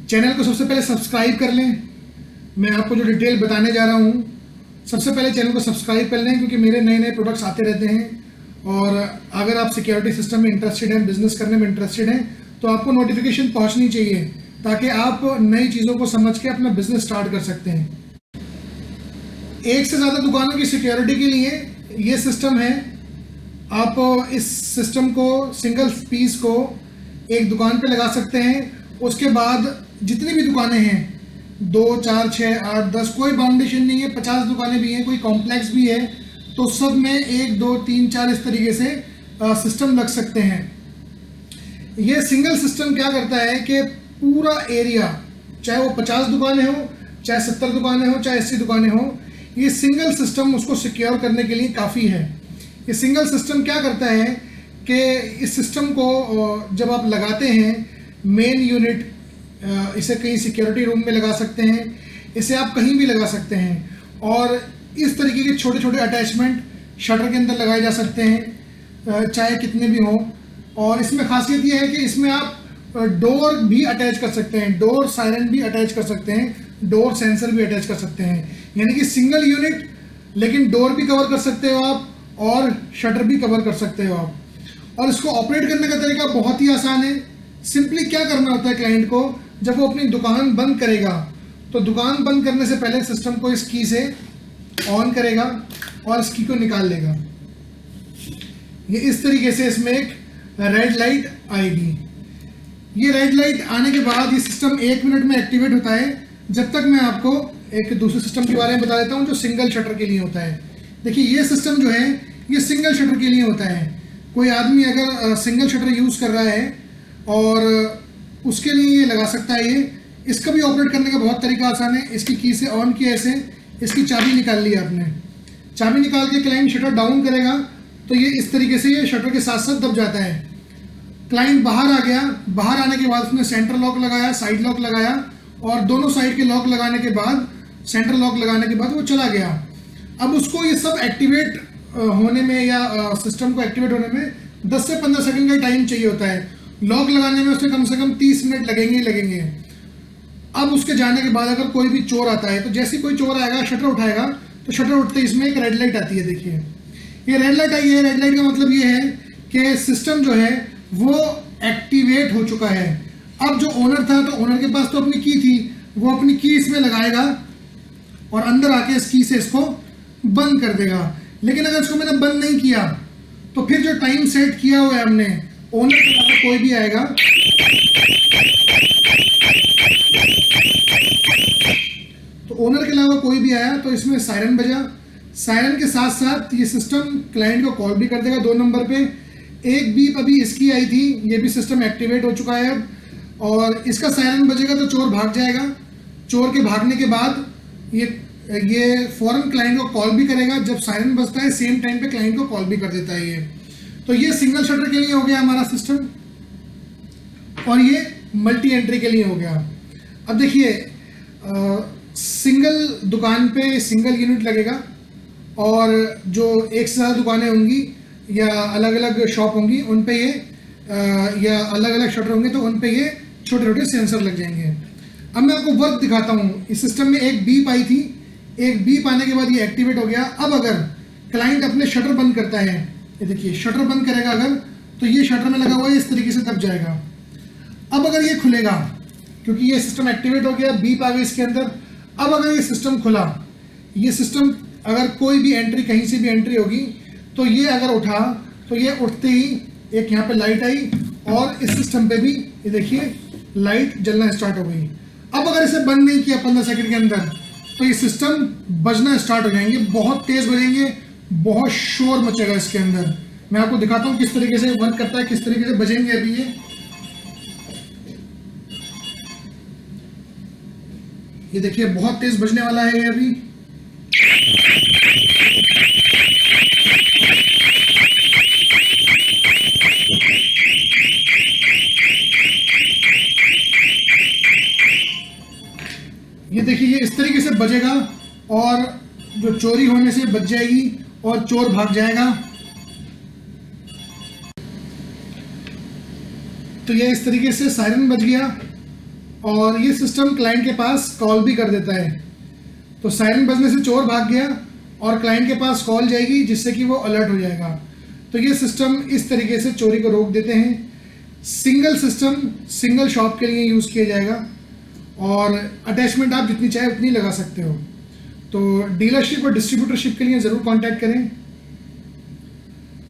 Channel को सबसे पहले सब्सक्राइब कर लें। मैं आपको जो डिटेल बताने जा रहा हूँ, सबसे पहले चैनल को सब्सक्राइब कर लें, क्योंकि मेरे नए नए प्रोडक्ट्स आते रहते हैं। और अगर आप सिक्योरिटी सिस्टम में इंटरेस्टेड हैं, बिजनेस करने में इंटरेस्टेड हैं, तो आपको नोटिफिकेशन पहुँचनी चाहिए, ताकि आप नई चीज़ों को समझ के अपना बिजनेस स्टार्ट कर सकते हैं। एक से ज़्यादा दुकानों की सिक्योरिटी के लिए ये सिस्टम है। आप इस सिस्टम को, सिंगल पीस को एक दुकान पे लगा सकते हैं। उसके बाद जितनी भी दुकानें हैं, 2, 4, 6, 8, 10, कोई बाउंडेशन नहीं है। 50 दुकानें भी हैं, कोई कॉम्प्लेक्स भी है, तो सब में 1, 2, 3, 4 इस तरीके से सिस्टम लग सकते हैं। ये सिंगल सिस्टम क्या करता है कि पूरा एरिया, चाहे वो 50 दुकानें हो, चाहे 70 दुकानें हो, चाहे 80 दुकानें हो, ये सिंगल सिस्टम उसको सिक्योर करने के लिए काफ़ी है। ये सिंगल सिस्टम क्या करता है कि इस सिस्टम को जब आप लगाते हैं, मेन यूनिट, इसे कहीं सिक्योरिटी रूम में लगा सकते हैं, इसे आप कहीं भी लगा सकते हैं। और इस तरीके के छोटे छोटे अटैचमेंट शटर के अंदर लगाए जा सकते हैं, चाहे कितने भी हों। और इसमें खासियत यह है कि इसमें आप डोर भी अटैच कर सकते हैं, डोर सायरन भी अटैच कर सकते हैं, डोर सेंसर भी अटैच कर सकते हैं। यानी कि सिंगल यूनिट, लेकिन डोर भी कवर कर सकते हो आप और शटर भी कवर कर सकते हो आप। और इसको ऑपरेट करने का तरीका बहुत ही आसान है। सिंपली क्या करना होता है, क्लाइंट को जब वो अपनी दुकान बंद करेगा, तो दुकान बंद करने से पहले सिस्टम को इस की से ऑन करेगा और इस की को निकाल लेगा। ये इस तरीके से इसमें एक रेड लाइट आएगी। ये रेड लाइट आने के बाद ये सिस्टम 1 मिनट में एक्टिवेट होता है। जब तक मैं आपको एक दूसरे सिस्टम के बारे में बता देता हूँ जो सिंगल शटर के लिए होता है। देखिए, ये सिस्टम जो है ये सिंगल शटर के लिए होता है। कोई आदमी अगर सिंगल शटर यूज़ कर रहा है और उसके लिए ये लगा सकता है। ये इसका भी ऑपरेट करने का बहुत तरीका आसान है। इसकी की से ऑन किया, ऐसे इसकी चाबी निकाल ली आपने, चाबी निकाल के क्लाइंट शटर डाउन करेगा तो ये इस तरीके से ये शटर के साथ साथ दब जाता है। क्लाइंट बाहर आ गया, बाहर आने के बाद उसने सेंटर लॉक लगाया, साइड लॉक लगाया, और दोनों साइड के लॉक लगाने के बाद, सेंटर लॉक लगाने के बाद वो चला गया। अब उसको ये सब एक्टिवेट होने में या सिस्टम को एक्टिवेट होने में 10 से 15 सेकंड का टाइम चाहिए होता है। लॉक लगाने में उसमें कम से कम 30 मिनट लगेंगे। अब उसके जाने के बाद अगर कोई भी चोर आता है, तो जैसे कोई चोर आएगा, शटर उठाएगा, तो शटर उठते ही इसमें एक रेड लाइट आती है। देखिए, ये रेड लाइट आई है। रेड लाइट का मतलब ये है कि सिस्टम जो है वो एक्टिवेट हो चुका है। अब जो ओनर था, तो ओनर के पास तो अपनी की थी, वो अपनी की इसमें लगाएगा और अंदर आके इस की से इसको बंद कर देगा। लेकिन अगर इसको मैंने बंद नहीं किया, तो फिर जो टाइम सेट किया हुआ है हमने, ओनर के अलावा कोई भी आएगा, तो ओनर के अलावा कोई भी आया तो इसमें सायरन बजा। सायरन के साथ साथ ये सिस्टम क्लाइंट को कॉल भी कर देगा 2 नंबर पे। एक बीप अभी इसकी आई थी, ये भी सिस्टम एक्टिवेट हो चुका है अब, और इसका सायरन बजेगा तो चोर भाग जाएगा। चोर के भागने के बाद ये फौरन क्लाइंट को कॉल भी करेगा। जब सायरन बजता है, सेम टाइम पे क्लाइंट को कॉल भी कर देता है ये। तो ये सिंगल शटर के लिए हो गया हमारा सिस्टम, और ये मल्टी एंट्री के लिए हो गया। अब देखिए, सिंगल दुकान पे सिंगल यूनिट लगेगा, और जो एक से ज़्यादा दुकानें होंगी या अलग अलग शॉप होंगी, उन पे ये या अलग अलग शटर होंगे, तो उन पे ये छोटे छोटे सेंसर लग जाएंगे। अब मैं आपको वर्क दिखाता हूँ। इस सिस्टम में एक बीप आई थी, एक बीप आने के बाद ये एक्टिवेट हो गया। अब अगर क्लाइंट अपने शटर बंद करता है, ये देखिए शटर बंद करेगा अगर, तो ये शटर में लगा हुआ है, इस तरीके से दब जाएगा। अब अगर ये खुलेगा, क्योंकि ये सिस्टम एक्टिवेट हो गया, बीप आ गई इसके अंदर। अब अगर ये सिस्टम खुला, ये सिस्टम अगर कोई भी एंट्री, कहीं से भी एंट्री होगी, तो ये अगर उठा, तो ये उठते ही एक यहाँ पे लाइट आई, और इस सिस्टम पे भी ये देखिए लाइट जलना स्टार्ट हो गई। अब अगर इसे बंद नहीं किया 15 सेकंड के अंदर, तो ये सिस्टम बजना स्टार्ट हो जाएंगे, बहुत तेज बजेंगे, बहुत शोर मचेगा इसके अंदर। मैं आपको दिखाता हूँ किस तरीके से वर्क करता है, किस तरीके से बजेंगे अभी ये देखिए बहुत तेज बजने वाला है ये अभी। ये देखिए ये इस तरीके से बजेगा और जो चोरी होने से बच जाएगी और चोर भाग जाएगा। तो ये इस तरीके से सायरन बज गया और ये सिस्टम क्लाइंट के पास कॉल भी कर देता है। तो सायरन बजने से चोर भाग गया और क्लाइंट के पास कॉल जाएगी जिससे कि वो अलर्ट हो जाएगा। तो ये सिस्टम इस तरीके से चोरी को रोक देते हैं। सिंगल सिस्टम सिंगल शॉप के लिए यूज़ किया जाएगा और अटैचमेंट आप जितनी चाहे उतनी लगा सकते हो। तो डीलरशिप और डिस्ट्रीब्यूटरशिप के लिए ज़रूर कॉन्टैक्ट करें।